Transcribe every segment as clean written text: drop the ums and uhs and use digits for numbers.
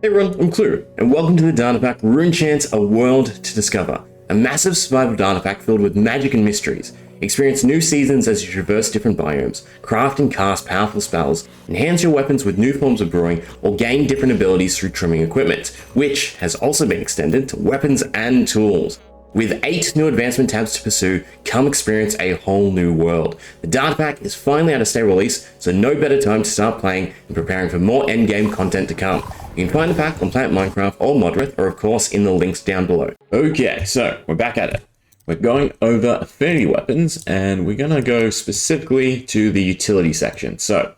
Hey everyone, I'm Klloo, and welcome to the data pack Runechant, A World to Discover, a massive survival data pack filled with magic and mysteries. Experience new seasons as you traverse different biomes, craft and cast powerful spells, enhance your weapons with new forms of brewing, or gain different abilities through trimming equipment, which has also been extended to weapons and tools. With 8 new advancement tabs to pursue, come experience a whole new world. The data pack is finally at a state release, so no better time to start playing and preparing for more endgame content to come. You can find the pack on Planet Minecraft or Modrith, or of course in the links down below. Okay, so we're back at it. We're going over affinity weapons, and we're going to go specifically to the utility section. So,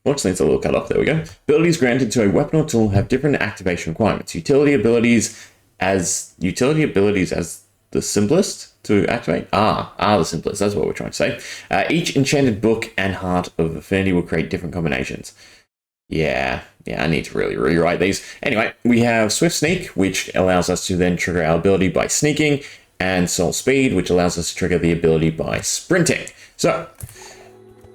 fortunately it's a little cut off, there we go. Abilities granted to a weapon or tool have different activation requirements. Utility abilities as the simplest to activate? The simplest, that's what we're trying to say. Each enchanted book and heart of affinity will create different combinations. Yeah, I need to really rewrite these. Anyway, we have Swift Sneak, which allows us to then trigger our ability by sneaking, and Soul Speed, which allows us to trigger the ability by sprinting. So,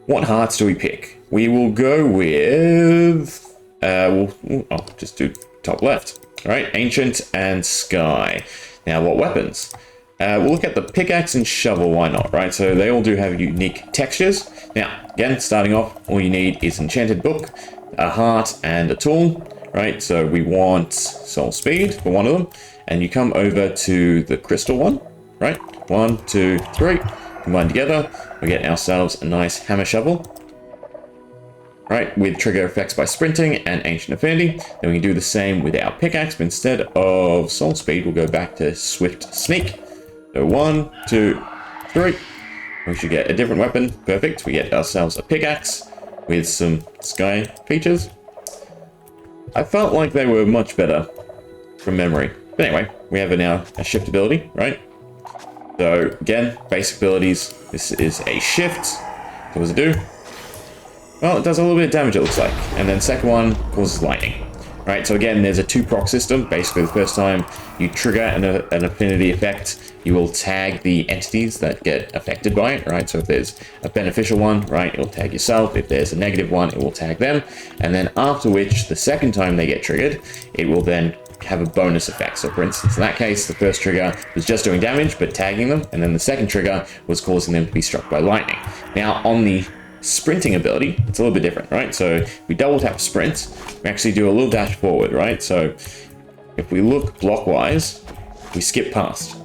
what hearts do we pick? We will go with, I'll just do top left. All right, Ancient and Sky. Now, what weapons? We'll look at the pickaxe and shovel, why not, right? So they all do have unique textures. Now, again, starting off, all you need is Enchanted Book, a heart, and a tool, right? So we want Soul Speed for one of them, and you come over to the crystal one, right? 1, 2, 3, combine together, we get ourselves a nice hammer shovel, right? With trigger effects by sprinting and ancient affinity. Then we can do the same with our pickaxe, but instead of Soul Speed, we'll go back to Swift Sneak. So 1, 2, 3. We should get a different weapon. Perfect. We get ourselves a pickaxe with some sky features. I felt like they were much better from memory. But anyway, we have now a shift ability, right? So again, basic abilities. This is a shift. What does it do? Well, it does a little bit of damage, it looks like. And then second one causes lightning. Right, so again, there's a 2-proc system. Basically, the first time you trigger an affinity effect, you will tag the entities that get affected by it, right? So if there's a beneficial one, right, it will tag yourself. If there's a negative one, it will tag them. And then after which, the second time they get triggered, it will then have a bonus effect. So for instance, in that case, the first trigger was just doing damage, but tagging them. And then the second trigger was causing them to be struck by lightning. Now, on the sprinting ability, it's a little bit different, right? So if we double tap sprint, we actually do a little dash forward, right? So if we look blockwise, we skip past.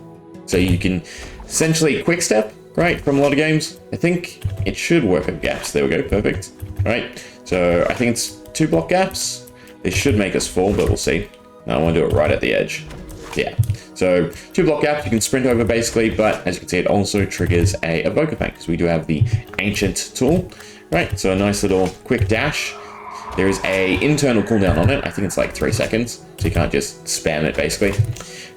So you can essentially quick step, right? From a lot of games. I think it should work at gaps. There we go, perfect. All right, so I think it's 2 block gaps. They should make us fall, but we'll see. No, I want to do it right at the edge. Yeah. So 2 block gaps, you can sprint over basically, but as you can see, it also triggers a Evoker Pack because we do have the Ancient tool, right? So a nice little quick dash. There is a internal cooldown on it. I think it's like 3 seconds, so you can't just spam it basically.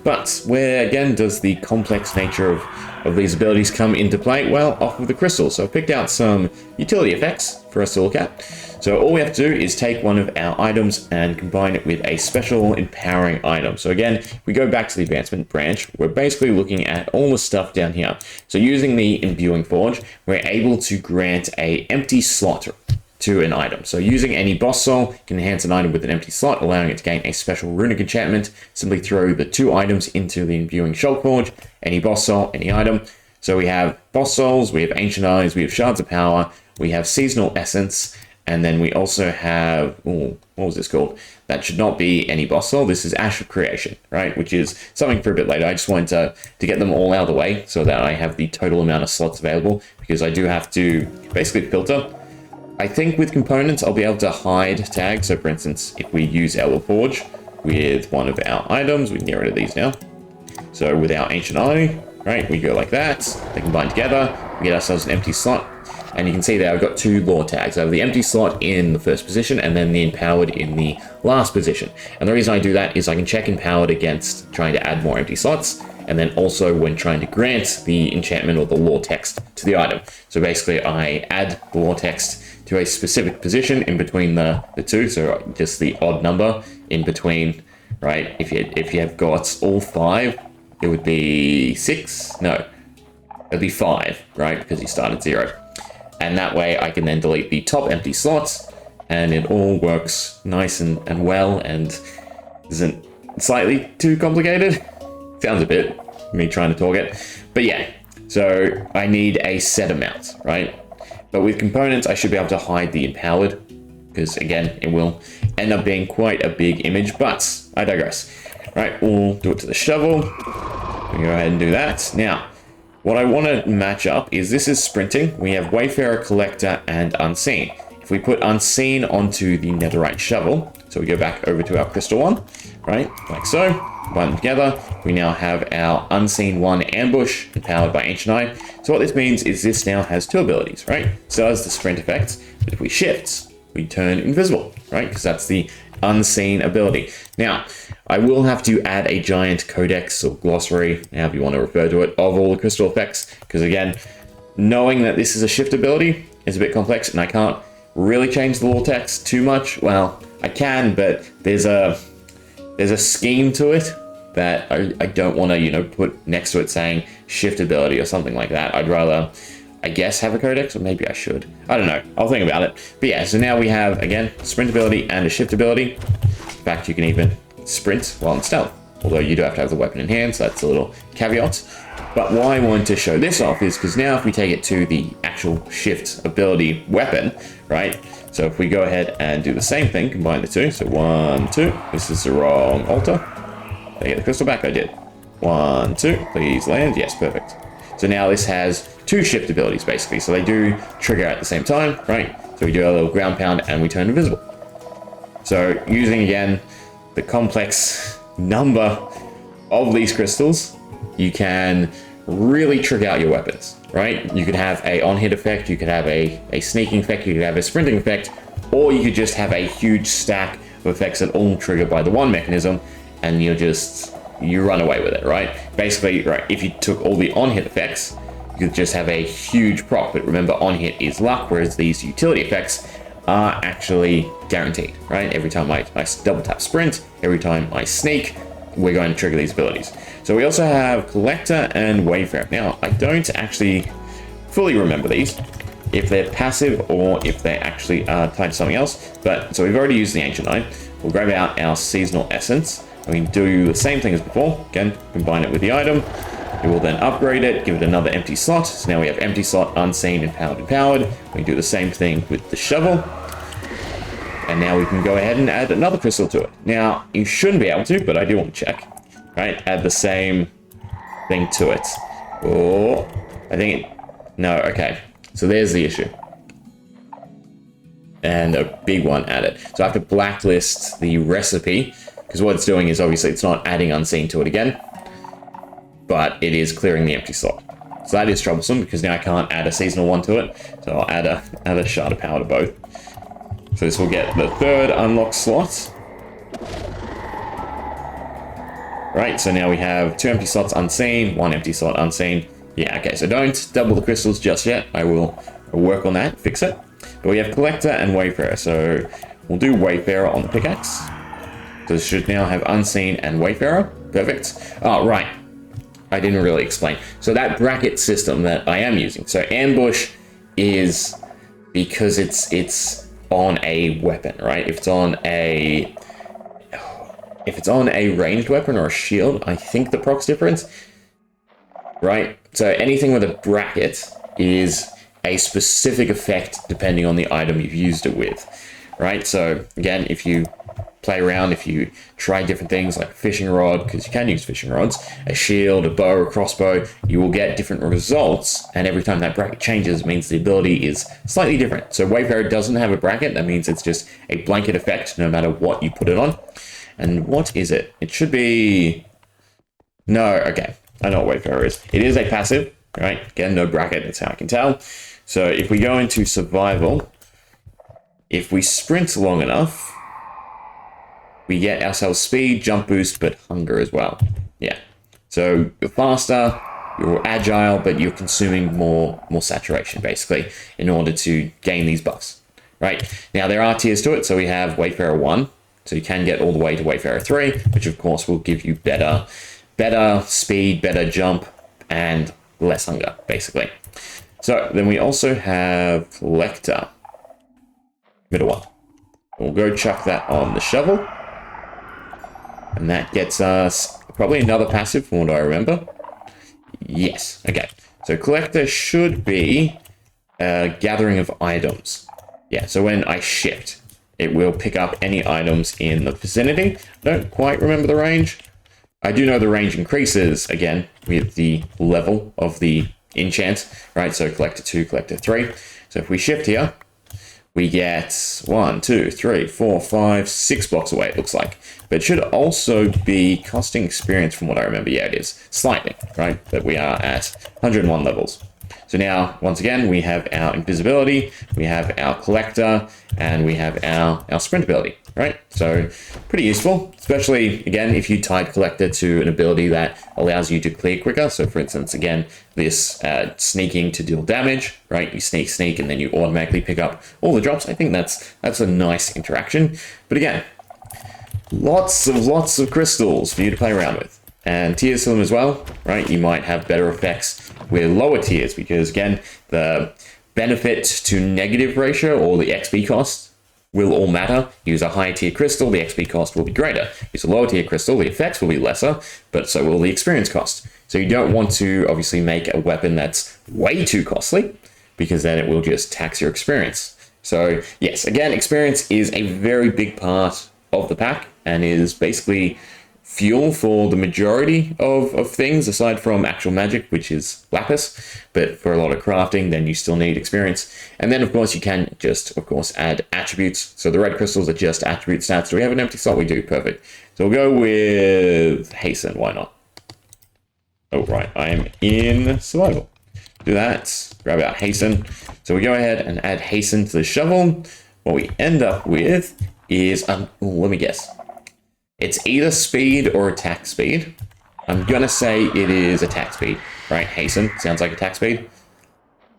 But where again does the complex nature of these abilities come into play? Well, off of the crystal. So I've picked out some utility effects for us to look at. So all we have to do is take one of our items and combine it with a special empowering item. So again, if we go back to the advancement branch, we're basically looking at all the stuff down here. So using the imbuing forge, we're able to grant an empty slot to an item. So using any boss soul, you can enhance an item with an empty slot, allowing it to gain a special runic enchantment. Simply throw the 2 items into the imbuing shulk forge, any boss soul, any item. So we have boss souls, we have ancient eyes, we have shards of power, we have seasonal essence, and then we also have, what was this called? That should not be any boss soul. This is Ash of Creation, right? Which is something for a bit later. I just wanted to get them all out of the way so that I have the total amount of slots available, because I do have to basically filter. I think with components, I'll be able to hide tags. So for instance, if we use our forge with one of our items, we can get rid of these now. So with our Ancient Eye, right, we go like that. They combine together. We get ourselves an empty slot. And you can see there I've got 2 lore tags. I have the empty slot in the first position and then the empowered in the last position. And the reason I do that is I can check empowered against trying to add more empty slots, and then also when trying to grant the enchantment or the lore text to the item. So basically I add the lore text to a specific position in between the 2, so just the odd number in between, right? If you have got all 5, it would be 6, no, it'd be 5, right? Because you start at 0. And that way I can then delete the top empty slots, and it all works nice and well, and isn't slightly too complicated. Sounds a bit me trying to talk it, but yeah. So I need a set amount, right? But with components, I should be able to hide the empowered, because again, it will end up being quite a big image, but I digress. Right, we'll do it to the shovel. We go ahead and do that. Now, what I want to match up is this is sprinting. We have Wayfarer, Collector, and Unseen. If we put Unseen onto the Netherite shovel, so we go back over to our crystal one, right, like so, combine them together, we now have our Unseen one Ambush, empowered by Ancient Eye. So what this means is this now has two abilities, right? So does the sprint effect, but if we shift, we turn invisible, right? Because that's the Unseen ability. Now, I will have to add a giant codex or glossary, however you want to refer to it, of all the crystal effects, because again, knowing that this is a shift ability is a bit complex, and I can't really change the lore text too much. Well, I can, but there's a scheme to it that I don't want to, you know, put next to it saying shift ability or something like that. I'd rather, I guess, have a codex, or maybe I should. I don't know. I'll think about it. But yeah, so now we have, again, sprint ability and a shift ability. In fact, you can even sprint while in stealth, although you do have to have the weapon in hand, so that's a little caveat. But why I wanted to show this off is because now if we take it to the actual shift ability weapon, right? So if we go ahead and do the same thing, combine the two. So 1, 2, this is the wrong altar. Did I get the crystal back? I did. 1, 2, please land. Yes, perfect. So now this has two shift abilities basically. So they do trigger at the same time, right? So we do a little ground pound and we turn invisible. So using again the complex number of these crystals, you can really trick out your weapons, right? You could have a on-hit effect, you could have a sneaking effect, you could have a sprinting effect, or you could just have a huge stack of effects that all trigger by the one mechanism, and you run away with it, right? Basically, right, if you took all the on-hit effects, you could just have a huge proc, but remember on-hit is luck, whereas these utility effects are actually guaranteed, right? Every time I double tap sprint, every time I sneak, we're going to trigger these abilities. So we also have Collector and Wayfarer. Now, I don't actually fully remember these, if they're passive or if they actually are tied to something else. But so we've already used the Ancient Eye. We'll grab out our Seasonal Essence. And we do the same thing as before. Again, combine it with the item. We will then upgrade it, give it another empty slot. So now we have empty slot, Unseen, empowered. We do the same thing with the shovel. And now we can go ahead and add another crystal to it. Now, you shouldn't be able to, but I do want to check. Right, add the same thing to it. Oh, I think no, okay. So there's the issue. And a big one added. So I have to blacklist the recipe, because what it's doing is obviously it's not adding Unseen to it again, but it is clearing the empty slot. So that is troublesome, because now I can't add a seasonal one to it. So I'll add a shard of power to both. So this will get the third unlock slot. Right, so now we have 2 empty slots Unseen, 1 empty slot Unseen. Yeah, okay, so don't double the crystals just yet. I will work on that, fix it. But we have Collector and Wayfarer, so we'll do Wayfarer on the pickaxe. So this should now have Unseen and Wayfarer. Perfect. Oh, right. I didn't really explain. So that bracket system that I am using. So Ambush is because it's on a weapon, right? If it's on a ranged weapon or a shield, I think the proc's different, right? So anything with a bracket is a specific effect depending on the item you've used it with, right? So again, if you play around, if you try different things like a fishing rod, because you can use fishing rods, a shield, a bow, a crossbow, you will get different results, and every time that bracket changes, it means the ability is slightly different. So Wayfarer doesn't have a bracket. That means it's just a blanket effect no matter what you put it on. And what is it? It should be... No, okay. I know what Wayfarer is. It is a passive, right? Again, no bracket, that's how I can tell. So if we go into survival, if we sprint long enough, we get ourselves speed, jump boost, but hunger as well. Yeah. So you're faster, you're agile, but you're consuming more saturation, basically, in order to gain these buffs, right? Now, there are tiers to it. So we have Wayfarer 1. So you can get all the way to Wayfarer 3, which of course will give you better speed, better jump, and less hunger, basically. So then we also have Collector, middle one. We'll go chuck that on the shovel. And that gets us probably another passive from what I remember. Yes, okay. So collector should be a gathering of items. Yeah, so when I shift, it will pick up any items in the vicinity. I don't quite remember the range. I do know the range increases, again, with the level of the enchant, right? So collector 2, collector 3. So if we shift here, we get 1, 2, 3, 4, 5, 6 blocks away, it looks like. But it should also be costing experience from what I remember. Yeah, it is. Slightly, right? But we are at 101 levels. So now, once again, we have our invisibility, we have our collector, and we have our sprint ability, right? So pretty useful, especially, again, if you tied collector to an ability that allows you to clear quicker. So for instance, again, this sneaking to deal damage, right? You sneak, and then you automatically pick up all the drops. I think that's a nice interaction. But again, lots of crystals for you to play around with. And tiers to them as well, right? You might have better effects with lower tiers because, again, the benefit to negative ratio or the XP cost will all matter. Use a higher tier crystal, the XP cost will be greater. Use a lower tier crystal, the effects will be lesser, but so will the experience cost. So you don't want to obviously make a weapon that's way too costly because then it will just tax your experience. So yes, again, experience is a very big part of the pack and is basically fuel for the majority of things aside from actual magic, which is lapis. But for a lot of crafting, then you still need experience. And then of course you can just of course add attributes. So the red crystals are just attribute stats. Do we have an empty slot? We do. Perfect. So we'll go with hasten. Why not? Oh right, I am in survival. Do that, grab out hasten. So we go ahead and add hasten to the shovel. What we end up with is let me guess. It's either speed or attack speed. I'm gonna say it is attack speed, right? Hasten sounds like attack speed.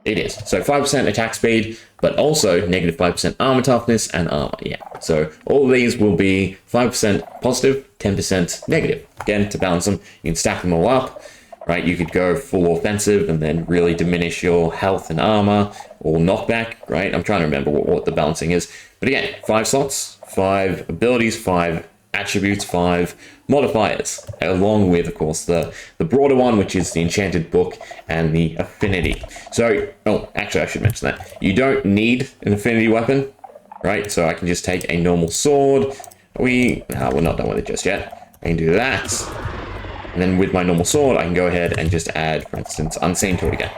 It is. So 5% attack speed, but also negative 5% armor toughness and armor. Yeah. So all of these will be 5% positive, 10% negative. Again, to balance them, you can stack them all up, right? You could go full offensive and then really diminish your health and armor or knockback, right? I'm trying to remember what the balancing is. But again, 5 slots, 5 abilities, 5 attributes, 5 modifiers, along with, of course, the broader one, which is the enchanted book and the affinity. So, oh, actually, I should mention that. You don't need an affinity weapon, right? So I can just take a normal sword. We're not done with it just yet. I can do that. And then with my normal sword, I can go ahead and just add, for instance, Unseen to it again.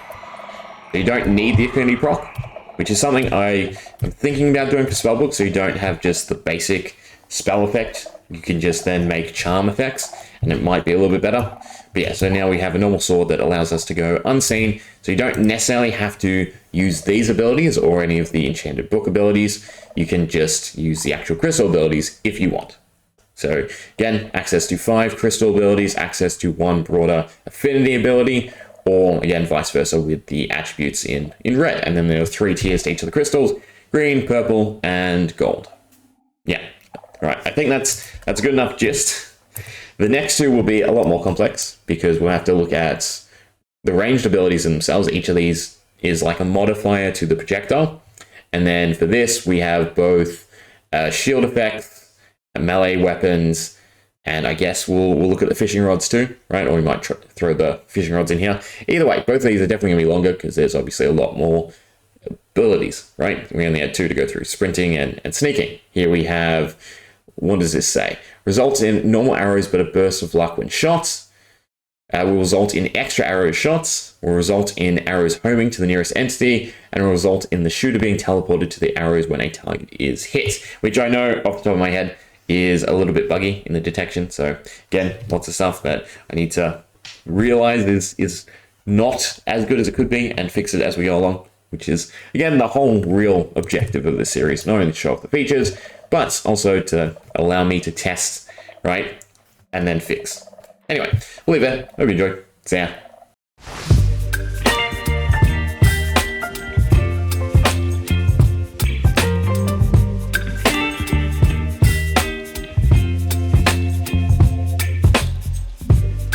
So you don't need the affinity proc, which is something I'm thinking about doing for spellbook, so you don't have just the basic spell effect. You can just then make charm effects, and it might be a little bit better. But yeah, so now we have a normal sword that allows us to go unseen, so you don't necessarily have to use these abilities or any of the enchanted book abilities. You can just use the actual crystal abilities if you want. So again, access to 5 crystal abilities, access to 1 broader affinity ability, or again, vice versa with the attributes in red. And then there are 3 tiers to each of the crystals: green, purple, and gold. Yeah. All right, I think that's a good enough gist. The next 2 will be a lot more complex because we'll have to look at the ranged abilities themselves. Each of these is like a modifier to the projectile. And then for this, we have both shield effects, melee weapons, and I guess we'll look at the fishing rods too, right? Or we might throw the fishing rods in here. Either way, both of these are definitely going to be longer because there's obviously a lot more abilities, right? We only had 2 to go through, sprinting and sneaking. Here we have... What does this say? Results in normal arrows, but a burst of luck when shot. Will result in extra arrow shots. Will result in arrows homing to the nearest entity. And will result in the shooter being teleported to the arrows when a target is hit. Which I know off the top of my head is a little bit buggy in the detection. So again, lots of stuff that I need to realize is not as good as it could be and fix it as we go along. Which is, again, the whole real objective of this series. Not only to show off the features, but also to allow me to test, right? And then fix. Anyway, we'll leave it there. Hope you enjoyed. See ya.